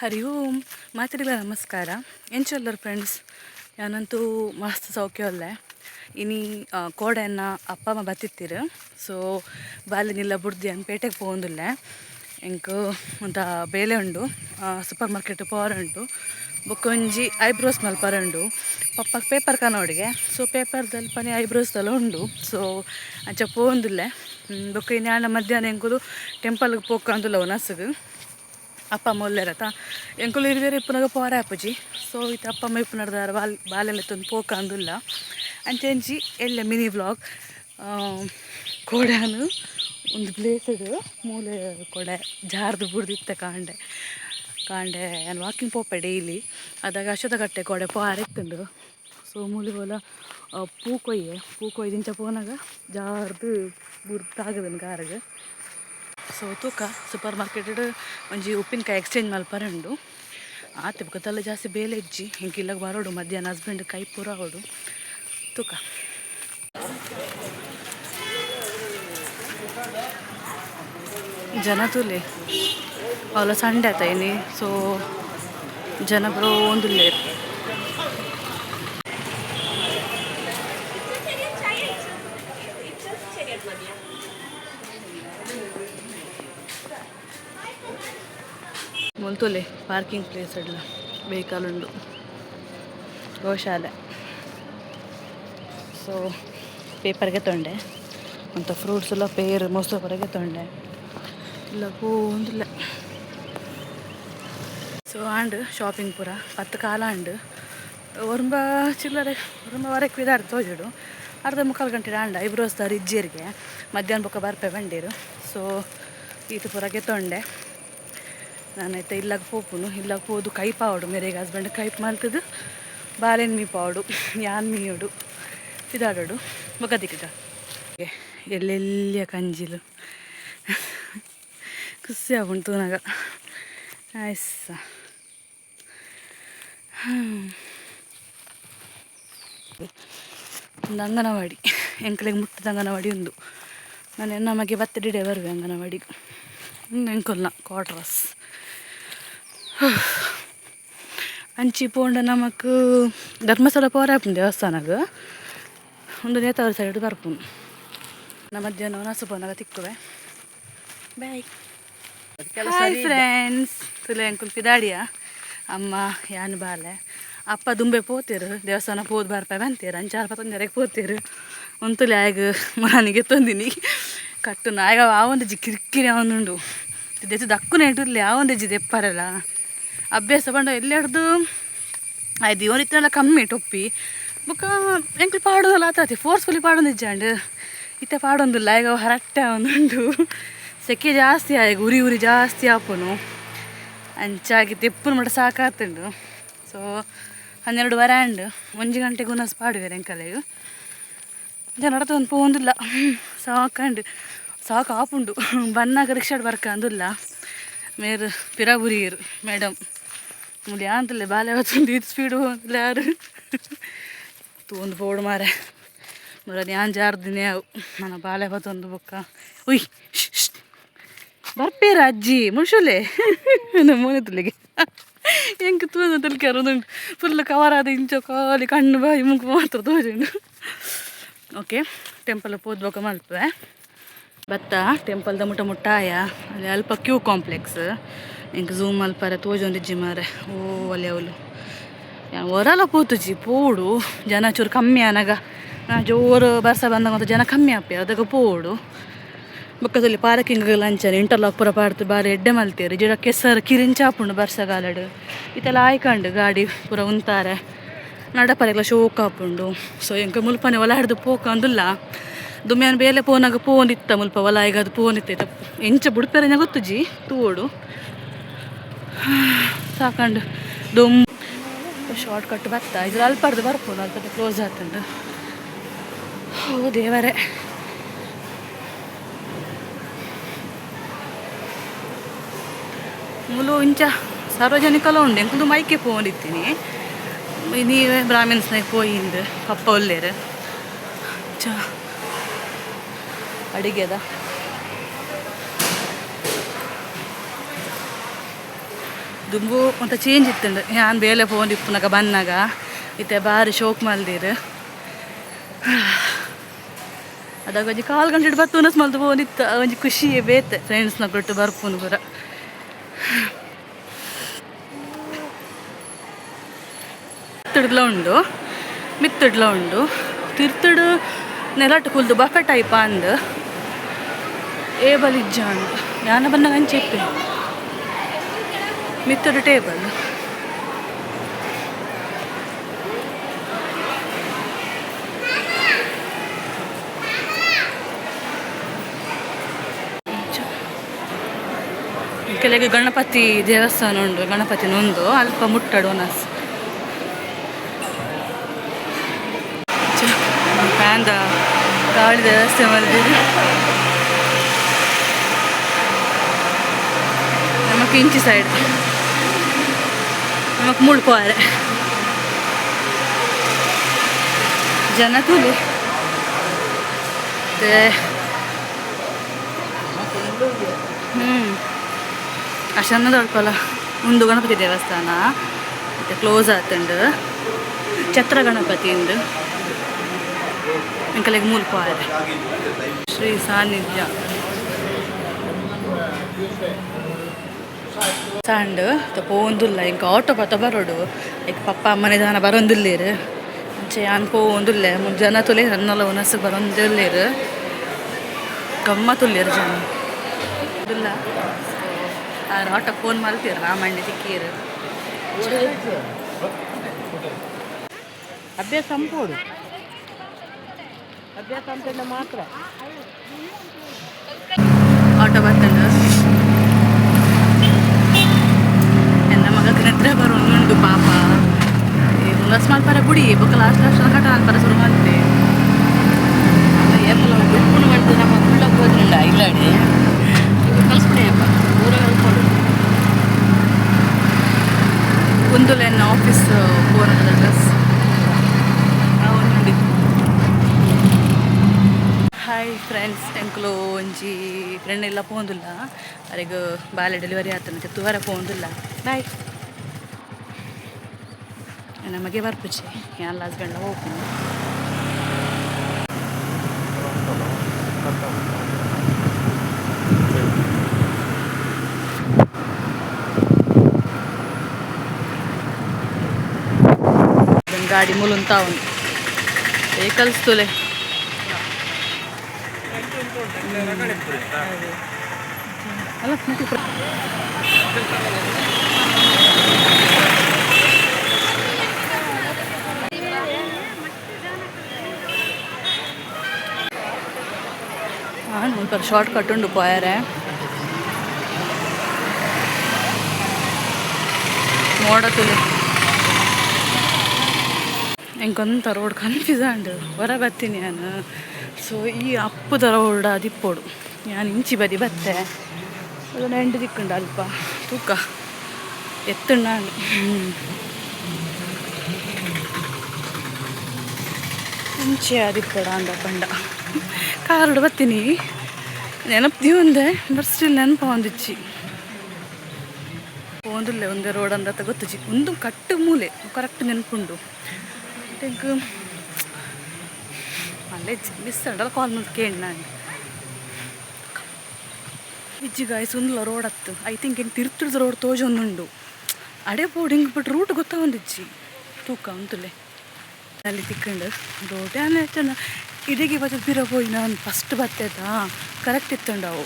ಹರಿ ಓಂ ಮಾತಿರಿಲ್ಲ ನಮಸ್ಕಾರ ಎಂಚಲ್ಲರು ಫ್ರೆಂಡ್ಸ್ ಯಾನಂತೂ ಮಸ್ತ್ ಸೌಖ್ಯ ಅಲ್ಲೇ ಇನಿ ಕೋಡೆಯನ್ನ ಅಪ್ಪ ಅಮ್ಮ ಬತ್ತಿತ್ತಿರು ಸೊ ಬಾಲಿನಿಲ್ಲ ಬುಡ್ದಿ ಅನ್ ಪೇಟೆಗೆ ಪೋಂದಿಲ್ಲ ಎಂಕ್ ಒಂತ ಬೇಲೆ ಉಂಡು ಸೂಪರ್ ಮಾರ್ಕೆಟ್ ಪವರ್ ಉಂಟು ಬೊಕ್ಕೊಂಜಿ ಐಬ್ರೋಸ್ ಮಲ್ಪರ ಉಂಡು ಪಪ್ಪಗೆ ಪೇಪರ್ ಕನೋಡಿಗೆ ಸೊ ಪೇಪರ್ದಲ್ಲಿ ಪನಿ ಐಬ್ರೋಸ್ದೆಲ್ಲ ಉಂಡು ಸೊ ಅಂಚ ಪೋಂದಿಲ್ಲ ಬೊಕ್ಕ ಇನ್ನು ಮಧ್ಯಾಹ್ನ ಎಂಕುಲು ಟೆಂಪಲ್ಗೆ ಪೋಕಂದುಲ್ಲ ಒನಸ್ಗೆ ಅಪ್ಪ ಅಮ್ಮ ಒಳ್ಳೆರತ ಎಂಕುಲು ಹಿರಿದೇರು ಇಪ್ಪನಾಗ ಪೋರ ಆಪುಜಿ ಸೊ ಇತ್ತು ಅಪ್ಪ ಅಮ್ಮ ಇಪ್ಪು ನಡೆದಾರ ಬಾಲೆಲ್ಲ ತಂದು ಪೋಕ ಅಂದಿಲ್ಲ ಅಂಚೆಂಚಿ ಎಲ್ಲ ಮಿನಿ ವ್ಲಾಗ್ ಕೋಡ್ಯಾನು ಒಂದು ಪ್ಲೇಸದು ಮೂಲೆ ಕೊಡೆ ಜಾರ್ದು ಬುಡ್ದಿತ್ತ ಕಾಂಡೆ ನಾನು ವಾಕಿಂಗ್ ಪೋಪೆ ಡೈಲಿ ಅದಾಗ ಅಶೋಧಕಟ್ಟೆ ಕೊಡೆ ಪಾರೆತ್ತುಂಡು ಸೊ ಮೂಲೆ ಬೋಲ ಪೂ ಕೊಯ್ದಿಂಚ ಪೋನಾಗ ಜಾರ್ದು ಬುಡ್ತಾಗದನು ಕಾರಿಗೆ ಸೊ ತೂಕ ಸೂಪರ್ ಮಾರ್ಕೆಟ್ ಒಂಜಿ ಉಪ್ಪಿನಕಾಯಿ ಎಕ್ಸ್ಚೇಂಜ್ ಮಲ್ಪರ ಉಂಡು ಆತೆ ಬುಕ್ಕದಲ್ಲ ಜಾಸ್ತಿ ಬೇಲೆ ಇಜ್ಜಿ ಹಿಂಗೆ ಬರೋಡು ಮಧ್ಯಾಹ್ನ ಹಸ್ಬೆಂಡ್ ಕೈ ಪೂರ ಹೊಡು ತೂಕ ಜನ ತುಲೆ ಅವಳ ಸಂಡೆ ಆತ ಇನಿ ಸೊ ಜನ ಬರೋ ಒಂದಿಲ್ಲ ಮುಂತುಲೆ ಪಾರ್ಕಿಂಗ್ ಪ್ಲೇಸ್ ಅಲ್ಲ ವೆಹಿಕಲ್ ಉಂಡು ಗೋಶಾಲೆ ಸೊ ಪೇಪರ್ಗೆ ತೊಂಡೆ ಅಂತ ಫ್ರೂಟ್ಸ್ ಎಲ್ಲ ಪೇರು ಮೊಸೊಪರೆಗೆ ತೊಂಡೆ ಇಲ್ಲ ಒಂದಿಲ್ಲ ಸೊ ಆಂಡ್ ಶಾಪಿಂಗ್ ಪೂರ 10 ಕಾಲ ಆಂಡ್ ಒರಂಬ ಚಿಲ್ಲರೆ ಒರಂಬ ವರಕ್ಕೆ ವಿದಾರ್ದು ತೋಜುಡು ಅರ್ಧ ಮುಕ್ಕಾಲು ಗಂಟೆ ಆಂಡ ಐಬ್ರೋಸ್ ದಾರಿ ಇಜ್ಜಿಯರಿಗೆ ಮಧ್ಯಾಹ್ನ ಬೊಕ್ಕ ಬರ್ಪೆ ಬಂಡೀರು ಸೊ ಈತ ಪೂರಗೆ ತೊಂಡೆ ನಾನೈತೆ ಇಲ್ಲಾಗ ಪೋಪುನು ಇಲ್ಲಾಗ ಹೋದು ಕೈ ಪಾವಡು ಮೇರೆಗೆ ಹಸ್ಬೆಂಡ್ ಕೈಪ್ ಮಲ್ತದು ಬಾಲೆನ್ ಮೀ ಪಾವಡು ಯಾನ್ ಮೀಯೋಡು ಇದಾಡೋಡು ಬೊಗದಿಕ್ಕ ಎಲ್ಲೆಲ್ಲಿಯ ಕಂಜಿಲು ಖುಷಿ ಆಗುಂಟು ತೂನಾಗ ಆಯ್ಸ ಒಂದು ಅಂಗನವಾಡಿ ಎಂಕಲಿಗೆ ಮುಟ್ಟದ ಅಂಗನವಾಡಿ ಉಂದು ನಾನು ನಮಗೆ ಬತ್ತಡಿಡೆ ಬರುವೆ ಅಂಗನವಾಡಿಗೆ ಎಂಕೊಲ್ಲ ಕ್ವಾರ್ಟರ್ಸ್ ಅಂಚಿ ಪೋಂಡ ನಮಕ್ ಧರ್ಮಸ್ಥಳ ಪೋರಾಪುನ್ ದೇವಸ್ಥಾನಗ ಒಂದು ನೇತಾವರಿ ಸೈಡ್ ಬರ್ಪುನು ನಮ್ಮ ಮಧ್ಯಾಹ್ನ ನಸುಪನಾಗ ತಿಕ್ಕುವೆ ಬಾಯ್ ಹಾಯ್ ಫ್ರೆಂಡ್ಸ್ ತುಲೆ ಎಂಕುಲ್ ಪಿದಾಡಿಯ ಅಮ್ಮ ಯಾನು ಬಾಲೆ ಅಪ್ಪ ದುಂಬೆ ಪೋತಿರು ದೇವಸ್ಥಾನ ಪೋದು ಬರ್ಪೆ ಬಂತೀರು ಅಂಚಾರು ಪತ್ತೊಂದರೆಗೆ ಪೋತಿರು ಒಂತುಲೆ ಆಗ ಮನಿಗೆ ತಂದಿನಿ ಕಟ್ಟು ನಾಯಗ ಆವೊಂದು ಕಿರಿಕಿರಿ ಅವನುಂಡು ದೆಚ್ಚು ದಕ್ಕುನೆ ಇಟ್ಟಿರ್ಲಿ ಯಾವೊಂದು ಹೆಜ್ಜೆ ದೆಪ್ಪಾರಲ್ಲ ಅಭ್ಯಾಸ ಬಂಡ ಎಲ್ಲೆಡ್ದು ಆಯ್ತು ಇವನಿತ್ತನೆಲ್ಲ ಕಮ್ಮಿ ಟೊಪ್ಪಿ ಬುಕ್ಕ ಎಂಕ್ಲು ಪಾಡೋದಲ್ಲ ಆತಾತಿ ಫೋರ್ಸ್ಫುಲಿ ಪಾಡೊಂದು ಇಜ್ಜಾಂಡು ಇತ್ತೆ ಪಾಡೊಂದಿಲ್ಲ ಈಗ ಹರಟ್ಟೆ ಒಂದುಂಡು ಸೆಕೆ ಜಾಸ್ತಿ ಆಗ ಉರಿ ಜಾಸ್ತಿ ಆಪುನು ಅಂಚಾಗಿ ತೆಪ್ಪುನ ಮಟ್ಟ ಸಾಕಾತುಂಡು ಸೊ 12 ವರೆ ಆಂಡು 1 ಗಂಟೆಗೆ ಉನಸ್ ಪಾಡುವೇರು ಎಂಕಲೆಗು ಜನರ ಒಂದು ಪೋಂದಿಲ್ಲ ಸಾಕಂಡು ಸಾಕು ಆಪುಂಡು ಬನ್ನಾಗ ರಿಕ್ಷಾಡ್ ಬರ್ಕ ಅಂದಿಲ್ಲ ಮೇರು ಪಿರಾಬುರಿಯರು ಮೇಡಮ್ ಮುಲಿ ಅಂತಲೇ ಬಾಲೆ ಹೊತ್ತೊಂದು ಇದು ಸ್ಪೀಡು ಹೋಗಿಲ್ಲ ಯಾರು ತೂಂದು ಪೋಡು ಮಾರೆ ಮರ ಯಾನ್ ಜಾರ್ದಿನೇ ಅವು ನನ್ನ ಬಾಲೆ ಹೊತ್ತೊಂದು ಬೊಕ್ಕ ಉಯ್ ಬರ್ಪೇರ ಅಜ್ಜಿ ಮುನ್ಶುಲೆ ನಮ್ಮ ಮನೆ ತುಲಿಗೆ ಹೆಂಗೆ ತೂಂದು ತಲ್ಕ್ಯಾರ ಒಂದುಂಟು ಫುಲ್ ಕವರ್ ಆದ ಇಂಚೋ ಕಾಲಿ ಕಣ್ಣು ಬಾಯಿ ಮುಖ ಮಾತ್ರ ತೋಜುಂಡು ಓಕೆ ಟೆಂಪಲ್ ಪೋದ್ ಬೊಕ್ಕ ಮಲ್ಪೆ ಬತ್ತ ಟೆಂಪಲ್ದ ಮುಟ್ಟ ಆಯ ಅಲ್ಲಿ ಅಲ್ಪ ಕ್ಯೂ ಕಾಂಪ್ಲೆಕ್ಸ್ ಇಂಕ ಝೂಮ್ ಮಲ್ಪರೆ ತೋಜೊಂದಿಜ್ಜಿ ಮಾರೆ ಓ ಒಲೆ ಅವಳು ಹೊರಲ್ಲ ಪೋತುಜಿ ಪೋಡು ಜನ ಚೂರು ಕಮ್ಮಿ ಆನಾಗ ಜೋರು ಬರ್ಸ ಬಂದಾಗ ಜನ ಕಮ್ಮಿ ಆಪೆ ಅದಾಗ ಪೋಡು ಬೊಕ್ಕದಲ್ಲಿ ಪಾರ್ಕಿಂಗ್ ಲಂಚನೆ ಇಂಟರ್ಲಾಕ್ ಪೂರ ಪಾಡ್ತು ಬಾರಿ ಎಡ್ಡೆ ಮಲ್ತೇರು ಜಿಡ ಕೆಸರು ಕಿರಿಂಚಾಪುಂಡು ಬರ್ಸಗಾಲಡು ಇತ್ತೆಲ್ಲ ಆಯ್ಕಂಡು ಗಾಡಿ ಪೂರ ಉಂತಾರೆ ನಡಪರೆಲ್ಲ ಶೋಕ್ ಆಪುಂಡು ಸೊ ಎಂಕ ಮುಲ್ಪನೆ ಒಲ ಹಿಡ್ದು ಪೋಕ ಅಂದಿಲ್ಲ ದುಮ್ಯಾನ ಬೇಲೆ ಪೋನಾಗ ಪೋನಿತ್ತ ಮುಲ್ಪ ಹೊಲ ಈಗ ಅದು ಪೋನಿತ್ತೈತ ಎಂಚ ಬುಡ್ಪೆರನ ಗೊತ್ತುಜಿ ತೂಡು ಸಾಕಂಡು ದುಮ್ ಶಾರ್ಟ್ ಕಟ್ ಬತ್ತ ಇದ್ರ ಅಲ್ಪರ್ದು ಬರ್ಪೋನು ಅಲ್ಪ ಕ್ಲೋಸ್ ಆತಂಡು ಓ ದೇವರೇ ಮುಲು ಇಂಚ ಸಾರ್ವಜನಿಕಲ ಉಂಡು ಎಂಕುದು ಮೈಕೆ ಪೋನಿತ್ತೀನಿ ನೀವೇ ಬ್ರಾಹ್ಮಿನ್ಸ್ನಾಗ ಪೋಯಿಂದು ಪಪ್ಪ ಒಲ್ಲೇರು ಚ ದುಂಬು ಒಂಥ ಚೇಂಜ್ ಇತ್ತಂಡು ನಾನು ಬೇಲೆ ಫೋನ್ ಇಪ್ಪುನಾಗ ಬಂದಾಗ ಇತ್ತೆ ಬಾರಿ ಶೋಕ್ ಮಲ್ದಿರು ಅದಾಗ ಒಂಜಿ 4 ಗಂಟೆ ಬತ್ತು ಅನಸ್ ಮಲ್ದು ಫೋನಿತ್ತು ಒಂಜಿ ಖುಷಿಯೇ ಬೇತೆ ಫ್ರೆಂಡ್ಸ್ನ ಕೊಟ್ಟು ಬರ್ಪುನು ಪೂರ ಮಿತ್ತಡ್ಲ ಉಂಡು ಮಿತ್ತಡ್ಲ ಉಂಡು ತಿರ್ತಡು ನೆಲಟ್ಟು ಕುಲ್ದು ಬಫೆ ಟೈಪ್ ಅಂದು ಏಬಲ್ ಇಜ್ಜ ಅಂದು ಯಾನ ಬಂದಾಗ ಹಂಚೆಪ್ಪೆ ಮಿತ್ತಡು ಟೇಬಲ್ ಕೆಲಗೆ ಗಣಪತಿ ದೇವಸ್ಥಾನ ಉಂಡು ಗಣಪತಿ ನೊಂದು ಅಲ್ಪ ಮುಟ್ಟಡು ಅನಸ್ ಫ್ಯಾನ್ದ ಗಾಳಿ ವ್ಯವಸ್ಥೆ ಮಾಡಿದ್ರು ನಮಕ್ ಇಂಚಿ ಸೈಡ್ ನಮಕ್ ಮುಳ್ಕೋರೆ ಜನ ತೂಲಿ ಅಷ್ಟನ್ನ ದೊಡ್ಡಲ್ಲ ಉಂದು ಗಣಪತಿ ದೇವಸ್ಥಾನ ಮತ್ತು ಕ್ಲೋಸ್ ಆತಂಡು ಛತ್ರ ಗಣಪತಿ ಉಂಡು ಎಂಕಲೆಗೆ ಮೂಲ್ಪಾರೆ ಶ್ರೀ ಸಾನ್ನಿಧ್ಯ ಸಾಂಡು ಪೋಂದುಲ್ಲ ಇಂಕ ಆಟೋ ಪತ್ತ ಬರೋಡು ಈಗ ಪಪ್ಪ ಅಮ್ಮನೆ ದಾನ ಬರೊಂದುಲ್ಲೇರು ಅಂಚೆ ನಾನು ಪೋಂದುಲ್ಲೆ ಜನ ತುಲೆ ನನ್ನಲ್ಲ ಒನಸು ಬರೊಂದುಲ್ಲೇರು ಗಮ್ಮತ್ತುಲ್ಲೇರು ಜನ ಇಲ್ಲ ಆಟೋ ಫೋನ್ ಮಲ್ತೀರ ರಾಮಣ್ಣ ತಿಕ್ಕೀರು ಅಭ್ಯಾಸ ಸಂಪೂರ್ಣ ಅಭ್ಯಾಸ ಅಂತ ಮಾತ್ರ ಆಟೋ ಬರ್ತಂಡು ನನ್ನ ಮಗಕ್ಕೆ ನಿದ್ರೆ ಬರೋದು ಪಾಪ ಉಲ್ಲಸ್ ಮಲ್ಪರ ಬುಡಿ ಬೊಕ್ಕ ಲಾಸ್ಟ್ ಕಟ ಅನ್ಪರ ಶುರು ಮಾಡ್ತೆ ಏಪಲ ಬಿಡ್ಕೊಂಡು ಮಾಡ್ತೀವಿ ನಮ್ಮ ಉಳ್ಳಕ್ಕೆ ಹೋದ್ರಿಂದ ಇಲ್ಲಾಡಿ ಕಳಿಸ್ಬಿಡಿ ಅಪ್ಪ ಊರ ಹೇಳ್ಕೊಂಡು ಕುಂದುಲೆನ್ನ ಆಫೀಸ್ ಪೋರದ ಡ್ರೆಸ್ ನೋಡಿ. ಹಾಯ್ ಫ್ರೆಂಡ್ಸ್ ಎಂಕ್ಲು ಒಂಜಿ ಫ್ರೆಂಡ್ ಎಲ್ಲ ಪೋಂದಿಲ್ಲ ಅವರಿಗೆ ಬಾಲೆ ಡೆಲಿವರಿ ಆತಂತೆ ತುವರ ಪೋಂದಿಲ್ಲ ಬಾಯ್ ನಮಗೆ ಬರ್ಪುಚ್ಚೆ ಎಲ್ಲ ಹಸ್ಬೆಂಡ್ ಹೋಗ್ತೀನಿ ಗಾಡಿ ಮುಲುಂತಾ ಉಂಟು ಕಲಿಸ್ತುಲೆ ಅಲ್ಲ ಸ್ವಲ್ಪ ಶಾರ್ಟ್ ಕಟ್ ಉಂಡು ಪೋಯರೆ ನೋಡತ್ತುಲೆ ಎಂಕೊಂತ ರೋಡ್ ಕನ್ಫ್ಯೂಸ್ ಅಂಡು ಹೊರ ಬರ್ತೀನಿ ನಾನು ಸೊ ಈ ಅಪ್ಪುದ ರೋಡ್ ದಿಪ್ಪೋಡು ನಾನು ಇಂಚಿ ಬದಿ ಬತ್ತೆ ಅದನ್ನು ಎಂಟು ದಿಕ್ಕುಂಡು ಅಲ್ಪ ತೂಕ ಎತ್ತುಂಡ ಇಂಚೆ ದಿಪ್ಪಡ ಅಂದ ಪಂಡ ಕಾರೋಡು ಬರ್ತೀನಿ ನೆನಪು ಒಂದೇ ಬಟ್ ಸ್ಟಿಲ್ ನೆನಪು ಒಂದಿಚ್ಚಿ ಒಂದಿಲ್ಲ ಒಂದೇ ರೋಡ್ ಅಂದ ಗೊತ್ತಿಚ್ಚಿ ಒಂದು ಕಟ್ಟು ಮೂಲೆ ಕರೆಕ್ಟ್ ನೆನಪುಂಡು ಟೆಂಕ್ ಅಲ್ಲೇ ಮಿಸ್ ಅಂಡಲ್ಲ ಕಾಲ್ ಮಾಡಿ ಕೇಳಿ ನಾನು ಇಜ್ಜಿಗಾಯಿ ಸುಂದಲ ರೋಡ್ ಹತ್ತು ಐ ಥಿಂಕ್ ಏನು ತಿರ್ತಿಡ್ದು ರೋಡ್ ತೋಜೊಂದುಂಡು ಅಡೆ ಬೋರ್ಡ್ ಹಿಂಗೆ ಬಿಟ್ಟು ರೂಟ್ ಗೊತ್ತಾಗೊಂದಿಜ್ಜಿ ತೂಕ ಅಂತಲೇ ಅಲ್ಲಿ ತಿಕ್ಕೊಂಡು ರೋಡ್ ಏನ ಇದಕ್ಕೆ ಬಚ್ಚ ಬಿರ ಹೋಗಿ ನಾನು ಫಸ್ಟ್ ಬತ್ತೈತಾ ಕರೆಕ್ಟ್ ಇತ್ತುಂಡು ಅವು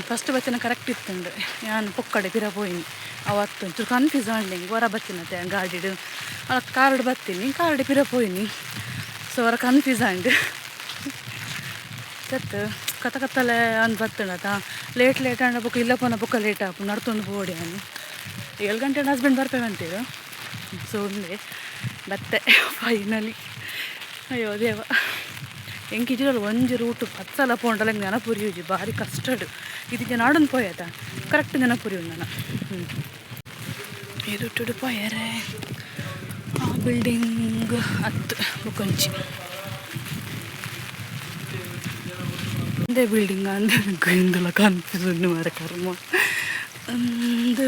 ಫಸ್ಟ್ ಬಚ್ಚನ ಕರೆಕ್ಟ್ ಇತ್ತುಂಡು ನಾನು ಪೊಕ್ಕಡೆ ಬಿರ ಹೋಯ್ನಿ ಅವತ್ತು ಒಂಚೂರು ಕನ್ಫ್ಯೂಸ್ ಆಂಡೆ ಹೊರ ಬರ್ತೀನತ್ತೆ ಗಾಡಿಡು ಅವತ್ತು ಕಾರ್ಡ್ ಬರ್ತೀನಿ ಕಾರ್ಡ್ ಬಿರ ಹೋಯ್ನಿ ಸೊ ಹೊರ ಕನ್ಫ್ಯೂಸ್ ಆಂಡು ಸತ್ತು ಕತ್ತ ಕತ್ತಲೆ ಅಂದು ಬರ್ತುಂಡತ ಲೇಟ್ ಅಂಡ ಬುಕ್ ಇಲ್ಲ ಪೋನ ಬುಕ್ಕ ಲೇಟ್ ಆಪು ನಡ್ತೊಂದು ಬೋಡಿ ನಾನು 7 ಗಂಟೆ ಹಸ್ಬೆಂಡ್ ಬರ್ಬೇಕಂತೀರು ಸೊ ಒಂದೇ ಬತ್ತೆ ಫೈನಲಿ ಅಯ್ಯೋ ದೇವ ಎಂಕಿಜಿಗಳು ಒಂಜಿ ರೂಟು 10 ಸಲ ಪೋಂಡಲ್ಲ ನೆನಪುರಿಯುಜಿ ಭಾರಿ ಕಷ್ಟಡು ಇದಕ್ಕೆ ನಾಡೊಂದು ಪೋಯತ ಕರೆಕ್ಟ್ ನೆನಪುರಿಯು ನಾನು ಈ ರೂಟು ಪೋಯರೆ ಆ ಬಿಲ್ಡಿಂಗ್ 10 ಬುಕೊಂಚಿ ಒಂದೇ ಬಿಲ್ಡಿಂಗ್ ಅಂದ್ರೆ ಇಂದುಲ ಕನ್ಫ್ಯೂಸ್ ಮಾರ ಕರ್ಮ ಒಂದು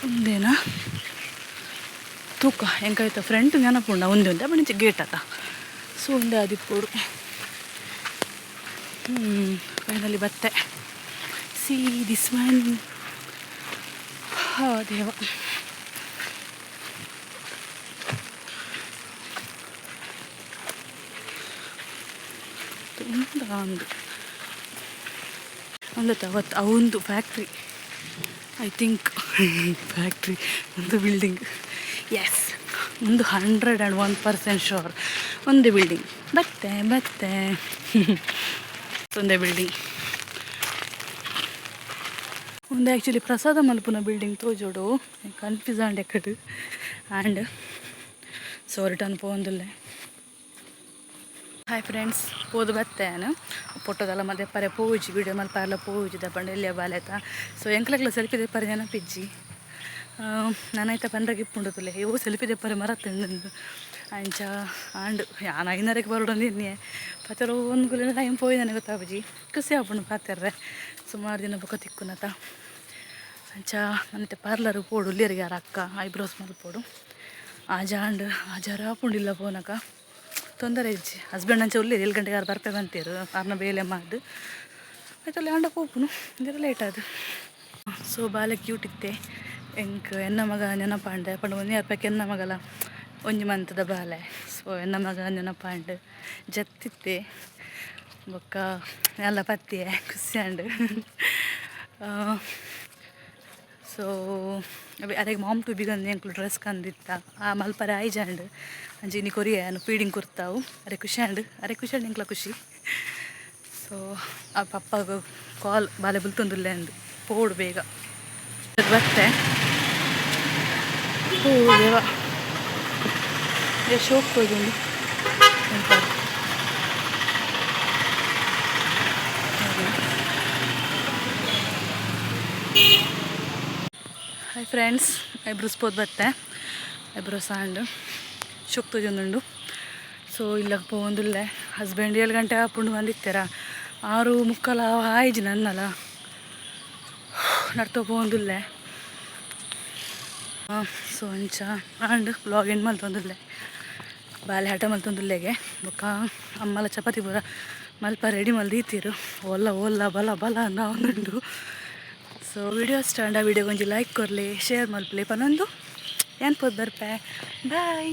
ಒಂದೇನಾ ತೂಕ ಹೆಂಗಾಯ್ತು ಫ್ರಂಟ್ ನೆನಪುಂಡ ಒಂದೇ ಬಣ್ಣ ಗೇಟ್ ಆತ ಸೊ ಒಂದೇ ಆದಿಪ್ಪೋಡು ಫೈನಲಿ ಬತ್ತೆ ಸಿ ದಿಸ್ ಒನ್ ದೇವ ತುಂಬ ಒಂದು ಅವತ್ತು ಅವೊಂದು ಫ್ಯಾಕ್ಟ್ರಿ ಐ ಥಿಂಕ್ ಫ್ಯಾಕ್ಟ್ರಿ ಒಂದು ಬಿಲ್ಡಿಂಗ್ ಎಸ್ ಒಂದು 101% ಶೋರ್ ಒಂದೇ ಬಿಲ್ಡಿಂಗ್ ಬತ್ತೆ ಒಂದೇ ಬಿಲ್ಡಿಂಗ್ ಒಂದು ಆ್ಯಕ್ಚುಲಿ ಪ್ರಸಾದ ಮಲ್ಪುನ ಬಿಲ್ಡಿಂಗ್ ತೋಜೋಡು ಕನ್ಫ್ಯೂಸ್ ಆಂಡ್ ಎಕ್ಕಡು ಆ್ಯಂಡ್ ಸೊ ರಿಟರ್ನ್ ಪೋಂದುಲ್ಲೆ ಹಾಯ್ ಫ್ರೆಂಡ್ಸ್ ಪೋದು ಬತ್ತೇನು ಫೋಟೋದೆಲ್ಲ ಮತ್ತೆ ಪರೆ ಪೋಜಿ ವಿಡಿಯೋ ಮಲ್ಪಾರೆಲ್ಲ ಪೋಜಿ ದಪ್ಪಂಡು ಎಲ್ಲಿಯ ಬಾಲೆತ ಸೊ ಎಂಕ್ಲೆಗ್ಲ ಸೆಲ್ಫಿ ದೆಪ್ಪರೆ ನೆನಪಿಜ್ಜಿ ನಾನೈತ ಪಂಡ್ರಗೆ ಇಪ್ಪುಂಡುತ್ತಲೆ ಇವು ಸೆಲ್ಫಿ ದೆಪ್ಪರೆ ಮರತ್ತಂದು ಅಂಚ ಆಂಡು ಯಾನು 5:30ಕ್ಕೆ ಬರೋಡೊಂದು ಇನ್ನೇ ಪತ್ತರು ಒಂದು ಗುಲಿನ ಟೈಮ್ ಪೋಯಿ ನನಗೆ ಗೊತ್ತಾಬಜಿ ಖುಷಿ ಆಗ್ಬಿಡು ಪಾತ್ರೆ ಸುಮಾರು ದಿನ ಬೊಕ್ಕ ತಿಕ್ಕುನತ ಅಂಚ ನನ್ನತ್ತೆ ಪಾರ್ಲರ್ ಪೋಡು ಉಲ್ಲಿಯರಿಗೆ ಯಾರ ಅಕ್ಕ ಐಬ್ರೋಸ್ ಮಲ್ಪೋಡು ಆಜಾರ ಪುಂಡಿಲ್ಲ ಪೋನಕ ತೊಂದರೆ ಇಜ್ಜಿ ಹಸ್ಬೆಂಡ್ ಅಂಚೆ ಉಳ್ಳೇದು 7 ಗಂಟೆಗೆ ಯಾರು ಬರ್ಪೆ ಬಂತೀರು ಅವ್ರನ್ನ ಬೇಲೆ ಮಾಡಿ ಆಯ್ತಲ್ಲಿ ಅಂಡ ಹೋಗ್ನು ಇದರ ಲೇಟ್ ಅದು ಸೊ ಬಾಲೆ ಕ್ಯೂಟ್ ಇತ್ತೆ ಎಂಕ್ ಎನ್ನ ಮಗ ನೆನಪಾಂಡೆ ಪಂಡು 1 ರೂಪಾಯಿಗೆ ಎನ್ನ ಮಗಲ ಒಂಜಿ ಮಂತದ ಬಾಲೆ ಸೊ ಎನ್ನ ಮಗ ನೆನಪಾಂಡು ಜತ್ತಿತ್ತೆ ಬೊಕ್ಕ ಎಲ್ಲ ಪತ್ತಿಯೇ ಖುಷಿಯಾಂಡು ಸೊ ಅದಕ್ಕೆ ಮಾಮ್ ಟು ಬಿಗಂದು ಎಂಕ್ಲು ಡ್ರೆಸ್ ಕಂದಿತ್ತ ಆ ಮಲ್ಪರೆ ಆಯ್ಜಾಂಡು ಅಂಜಿ ನೀ ಕೊರಿಯನು ಫೀಡಿಂಗ್ ಕೊರ್ತಾವು ಅರೆ ಖುಷಿಯಾಂಡು ಎಂಕ್ಲ ಖುಷಿ ಸೊ ಆ ಪಪ್ಪಗ ಕಾಲ್ ಬಾಲೆ ಬುಲ್ತೊಂದುಲ್ಲೆ ಅಂದು ಪೋಡು ಬೇಗ ಬತ್ತೆ ಓ ದೇವ ಎಷ್ಟು ಹೋಗ್ತೋದುಂಡು ಹಾಯ್ ಫ್ರೆಂಡ್ಸ್ ಐಬ್ರೋಸ್ ಪೋದು ಬತ್ತೆ ಐಬ್ರೋಸ್ ಆಂಡು ಶುಕ್ತೊಂದುಂಡು ಸೊ ಇಲ್ಲಕ್ಕೆ ಪೋಂದುಲ್ಲೆ ಹಸ್ಬೆಂಡ್ 7 ಗಂಟೆ ಆಪುಂಡು ಬಂದಿತ್ತೆರ 6:45 ಆಯ್ಜಿ ನನ್ನಲ್ಲ ನಡ್ತೋ ಪೋಂದುಲ್ಲೆ ಸೊ ಅಂಚ ಆಂಡು ಬ್ಲಾಗ್ ಎಂಡ್ ಮಲ್ತೊಂದುಲ್ಲೆ ಬಾಲೆ ಹಠ ಮಲ್ತೊಂದುಲ್ಲೆಗೆ ಬೊಕ್ಕ ಅಮ್ಮಲ ಚಪಾತಿ ಪೂರ ಮಲ್ಪ ರೆಡಿ ಮಲ್ದೀತಿರು ಒಲ್ಲ ಬಲ ಅನ್ನೊಂದುಂಡು ಸೊ ವಿಡಿಯೋ ಸ್ಟಾಂಡ ವಿಡಿಯೋ ಒಂಜಿ ಲೈಕ್ ಕೊರಲಿ ಶೇರ್ ಮಲ್ಪಲಿ ಪನೊಂದು ಏನು ಪೋದು ಬರ್ಪೆ ಬಾಯ್.